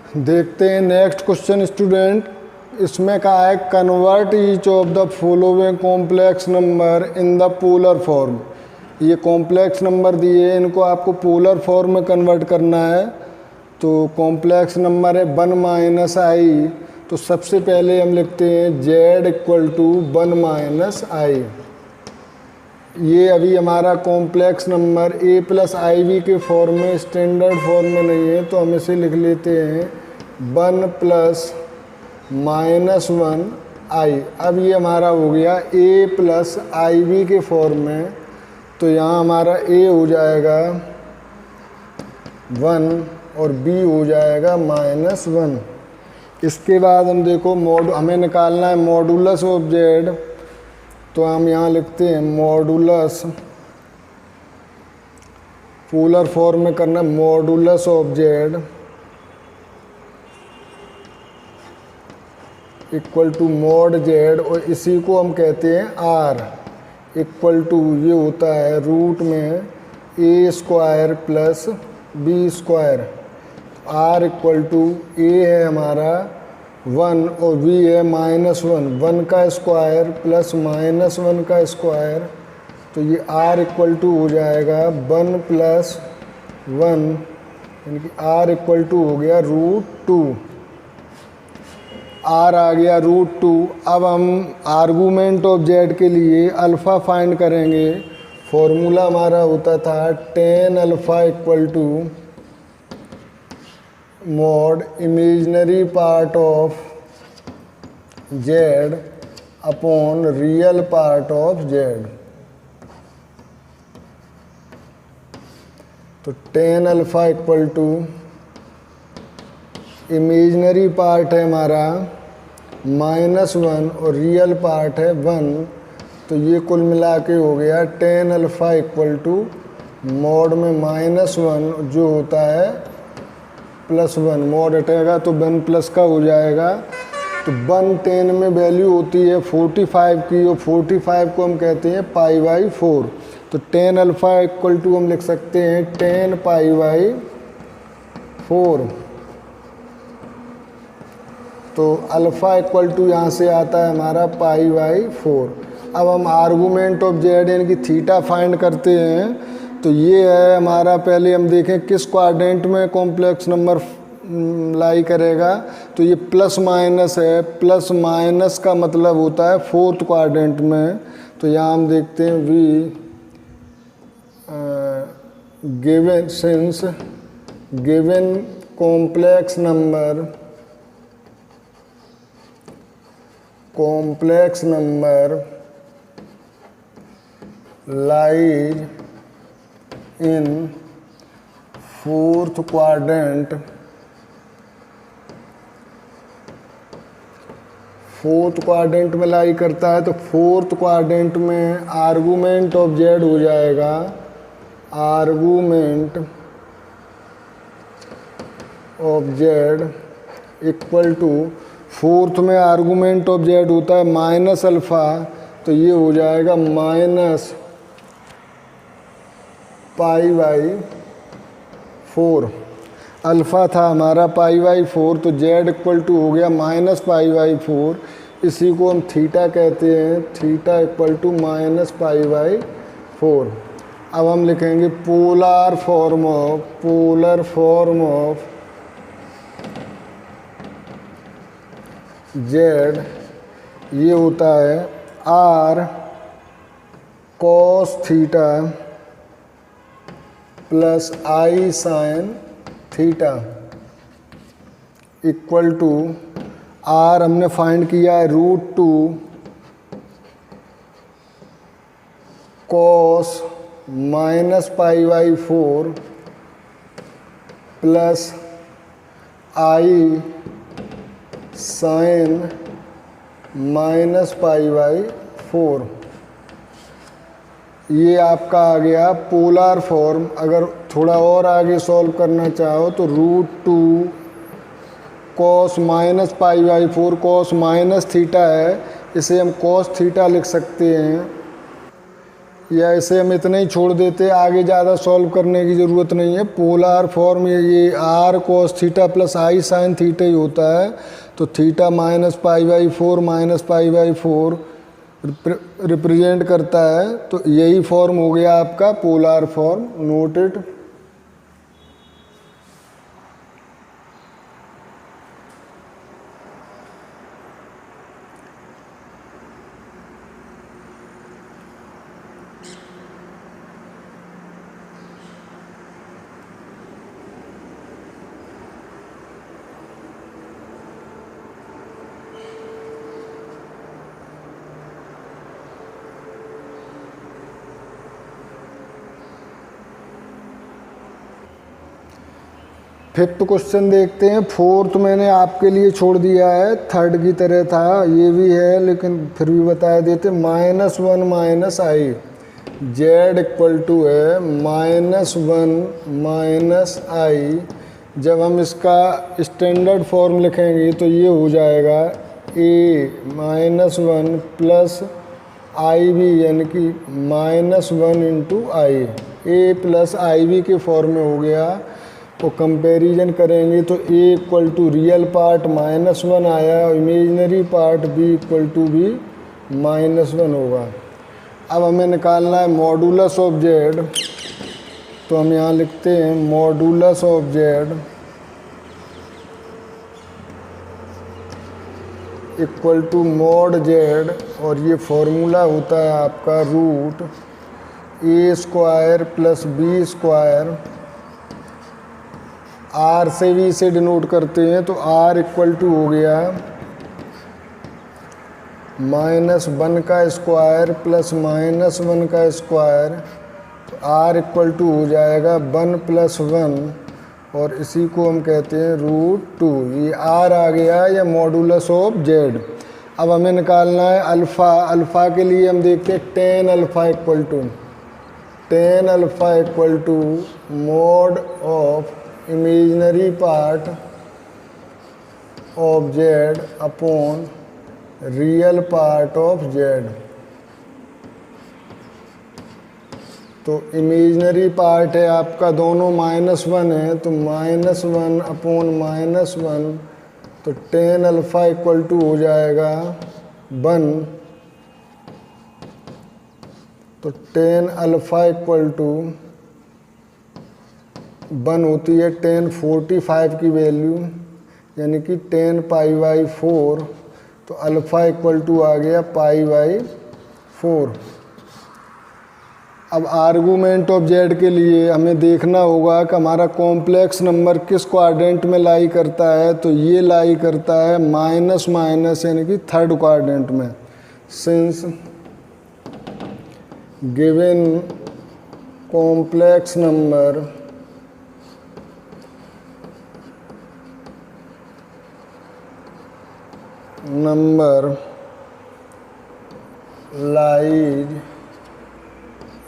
देखते हैं next question student. इसमें कहा है convert each of the following complex number in the polar form. ये कॉम्प्लेक्स नंबर दिए, इनको आपको पोलर फॉर्म में कन्वर्ट करना है। तो कॉम्प्लेक्स नंबर है 1 माइनस आई। तो सबसे पहले हम लिखते हैं z equal to 1 minus i. ये अभी हमारा complex number a plus i b के फॉर्म में, स्टैंडर्ड फॉर्म में नहीं है, तो हम इसे लिख लेते हैं 1 प्लस माइनस 1 आई। अब ये हमारा हो गया a प्लस आई वी के फॉर्म में। तो यहाँ हमारा a हो जाएगा 1 और b हो जाएगा -1। इसके बाद हम देखो हमें निकालना है मॉडुलस ऑफ z। तो हम यहाँ लिखते हैं मॉडुलस, पोलर फॉर्म में करना है modulus of z equal to mod z, और इसी को हम कहते हैं r इक्वल टू, ये होता है रूट में a square plus b square. r equal to a है हमारा 1 और v है -1, 1 का स्क्वायर प्लस -1 का स्क्वायर। तो ये r इक्वल टू हो जाएगा 1 प्लस 1, यानी कि r इक्वल टू हो गया √2। r आ गया √2। अब हम आर्गूमेंट ऑफ z के लिए अल्फ़ा फाइंड करेंगे। फॉर्मूला हमारा होता था tan alpha equal to mod imaginary part of z upon real part of z। तो tan alpha equal to imaginary part है हमारा -1 और रियल पार्ट है 1। तो ये कुल मिला के हो गया tan alpha equal to mod में -1 जो होता है +1, मॉड हटेगा तो 1 प्लस का हो जाएगा। तो 1 tan में वैल्यू होती है 45 की, और 45 को हम कहते हैं π/4। तो tan अल्फ़ा इक्वल टू हम लिख सकते हैं tan π/4। तो अल्फ़ा इक्वल टू यहाँ से आता है हमारा π/4। अब हम आर्गूमेंट ऑफ z यानी कि थीटा फाइंड करते हैं। तो ये है हमारा, पहले हम देखें किस क्वाड्रेंट में कॉम्प्लेक्स नंबर लाई करेगा। तो ये प्लस माइनस है, प्लस माइनस का मतलब होता है 4th क्वाड्रेंट में। तो यहाँ हम देखते हैं given since given complex number lies in 4th quadrant, 4th quadrant में लाई करता है। तो 4th क्वाड्रेंट में आर्गूमेंट ऑफ z हो जाएगा argument of z equal to, 4th में आर्गूमेंट ऑफ z होता है -अल्फ़ा। तो ये हो जाएगा -π/4। अल्फ़ा था हमारा π/4, तो z इक्वल टू हो गया -π/4। इसी को हम थीटा कहते हैं, थीटा इक्वल टू -π/4। अब हम लिखेंगे पोलर फॉर्म ऑफ z। ये होता है r cos theta plus i sin theta equal to, r हमने फाइंड किया है √2 cos -π/4 प्लस i sin -π/4। ये आपका आ गया पोलर फॉर्म। अगर थोड़ा और आगे सॉल्व करना चाहो तो √2 cos -π/4 cos थीटा है, इसे हम cos थीटा लिख सकते हैं। या ऐसे हम इतने ही छोड़ देते, आगे ज़्यादा सॉल्व करने की ज़रूरत नहीं है। पोलर फॉर्म ये r cos theta plus i sine theta ही होता है। तो थीटा -π/4 -π/4 रिप्रेजेंट करता है। तो यही फॉर्म हो गया आपका polar form. Note it. Fifth question देखते हैं। फोर्थ मैंने आपके लिए छोड़ दिया है, थर्ड की तरह था, ये भी है लेकिन फिर भी बता देते। -1 minus i z equal to है -1 माइनस आई। जब हम इसका स्टैंडर्ड फॉर्म लिखेंगे तो ये हो जाएगा a-1 प्लस आई बी, यानी कि -1 into i. A plus i b के फॉर्म में हो गया। तो कंपैरिजन करेंगे तो a equal to real part -1 आया, imaginary part b equal to भी -1 होगा। अब हमें निकालना है मॉडुलस ऑफ जेड। तो हम यहाँ लिखते हैं modulus of z equal to mod z, और ये फॉर्मूला होता है आपका √a² प्लस b²। आर से भी इसे डिनोट करते हैं। तो आर इक्वल टू हो गया -1 का स्क्वायर प्लस -1 का स्क्वायर। तो आर इक्वल टू हो जाएगा 1 + 1, और इसी को हम कहते हैं √2। ये आर आ गया या मॉडुलस ऑफ जेड। अब हमें निकालना है अल्फ़ा। अल्फ़ा के लिए हम देखते हैं tan alpha equal to mod of imaginary part of z upon real part of z. तो इमेजिनरी पार्ट है आपका, दोनों -1 है, तो -1 अपॉन -1। तो tan अल्फ़ा इक्वल टू हो जाएगा 1। तो tan अल्फ़ा इक्वल टू 1 होती है tan 45 की वैल्यू, यानी कि tan π/4। तो अल्फ़ा इक्वल टू आ गया π/4। अब आर्गूमेंट ऑफ जेड के लिए हमें देखना होगा कि हमारा कॉम्प्लेक्स नंबर किस क्वाड्रेंट में लाई करता है। तो ये लाई करता है माइनस माइनस, यानी कि थर्ड क्वाड्रेंट में। Since given complex number lies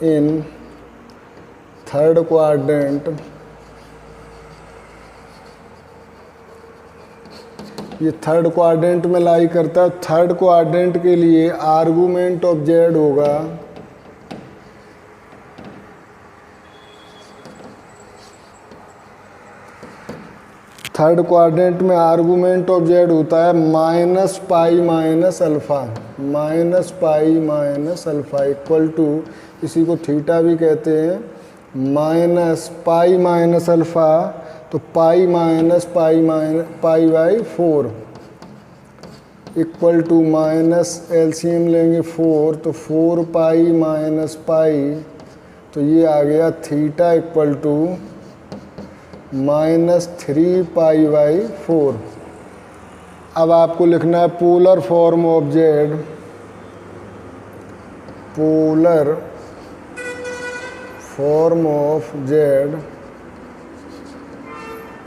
in third quadrant, ये थर्ड क्वाड्रेंट में लाई करता है। थर्ड क्वाड्रेंट के लिए आर्गूमेंट ऑफ जेड होगा थर्ड क्वाड्रेंट में आर्गूमेंट ऑफ जेड होता है -π-α इक्वल टू, इसी को थीटा भी कहते हैं, -π-α। तो π-π/4 इक्वल टू माइनस एलसीएम लेंगे 4, तो 4π - तो ये आ गया थीटा इक्वल टू -3π/4। अब आपको लिखना है polar form of z. Polar form of z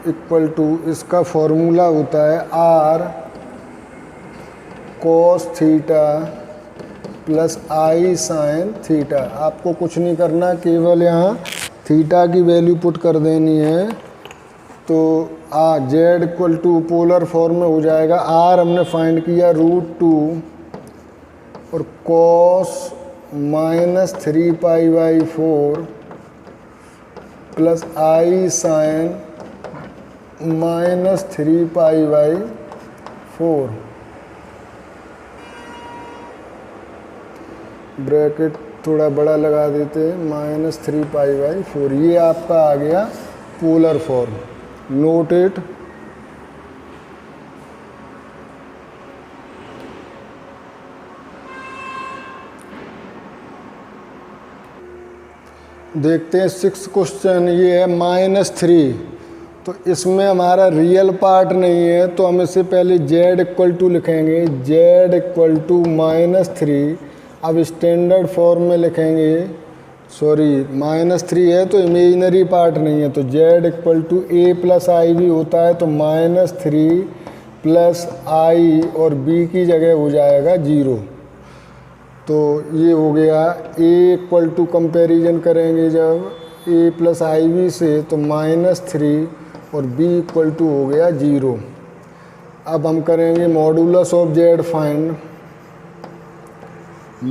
equal to, इसका फॉर्मूला होता है r cos theta plus i sin theta. आपको कुछ नहीं करना, केवल यहाँ थीटा की वैल्यू पुट कर देनी है। तो z equal to polar form में हो जाएगा। r हमने फाइंड किया √2, और cos -3π/4 plus i sign -3π/4, bracket थोड़ा बड़ा लगा देते हैं, -3π/4। ये आपका आ गया पोलर फॉर्म। Note it. देखते हैं 6th क्वेश्चन। ये है -3, तो इसमें हमारा रियल पार्ट नहीं है, तो हम इससे पहले z लिखेंगे, z -3। अब स्टैंडर्ड फॉर्म में लिखेंगे, सॉरी -3 है तो इमेजिनरी पार्ट नहीं है, तो z a + i भी होता है, तो -3 + i और b की जगह हो जाएगा 0। तो ये हो गया a = कंपेरिजन करेंगे जब a + iv से, तो -3 और b = हो गया 0। अब हम करेंगे modulus of z find.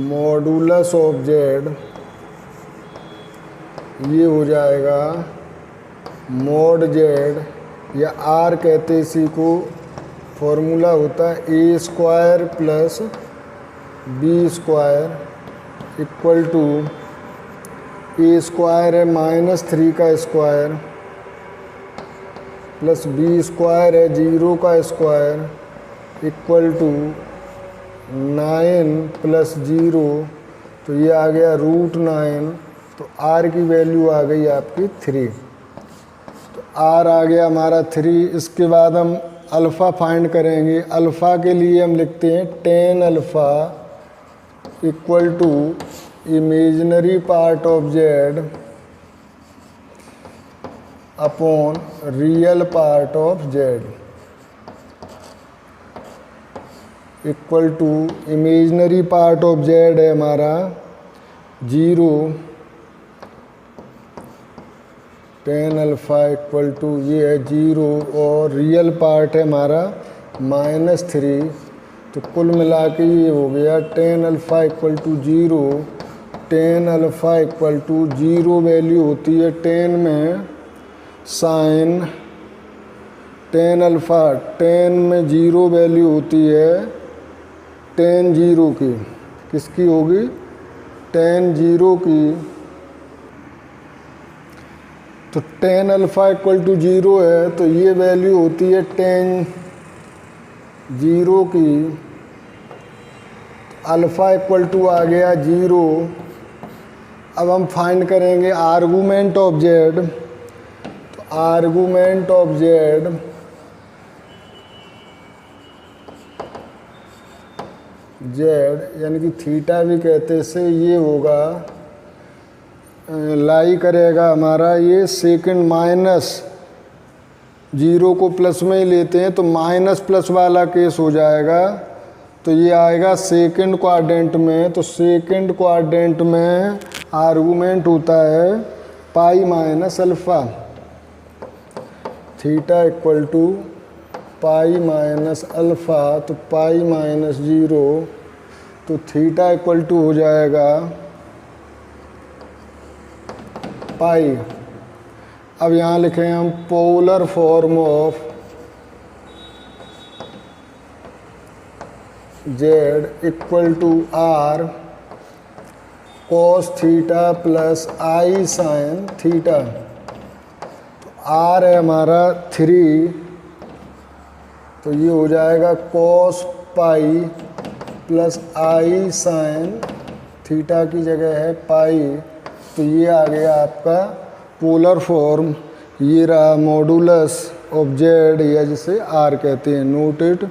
Modulus of z ये हो जाएगा mod z, या r कहते इसी को, फॉर्मूला होता है a² + b² = a² है -3 का स्क्वायर प्लस b² है 0 का स्क्वायर = 9 + 0, तो ये आ गया √9। तो r की वैल्यू आ गई आपकी 3, तो r आ गया हमारा 3। इसके बाद हम अल्फ़ा फाइंड करेंगे। अल्फ़ा के लिए हम लिखते हैं tan alpha = imaginary part of z upon real part of z = imaginary part of z है हमारा 0, tan अल्फ़ा = ये है 0, और रियल पार्ट है हमारा -3। तो कुल मिला के ये हो गया tan alpha = 0। tan alpha = 0 value होती है tan में साइन tan अल्फ़ा, tan में 0 वैल्यू होती है tan 0 की। किसकी होगी? tan 0 की। तो tan अल्फ़ा = 0 है, तो ये वैल्यू होती है tan 0 की। अल्फ़ा = आ गया 0। अब हम फाइंड करेंगे आर्गूमेंट ऑफ z। तो आर्गूमेंट ऑफ z यानी कि थीटा भी कहते से, ये होगा लाई करेगा हमारा ये सेकंड -0 को प्लस में ही लेते हैं, तो माइनस वाला केस हो जाएगा। तो ये आएगा सेकंड क्वाड्रेंट में। तो सेकंड क्वाड्रेंट में आर्गूमेंट होता है pi minus alpha. Theta = pi minus alpha, तो पाई -0, तो थीटा = हो जाएगा पाई। अब यहाँ लिखें हम polar form of z = r cos theta plus i sin theta. तो r है हमारा 3, तो ये हो जाएगा cos pi plus i sin theta की जगह है पाई। तो ये आ गया आपका पोलर फॉर्म। ये रहा मॉडुलस ऑफ z, या जिसे r कहते हैं। Note it.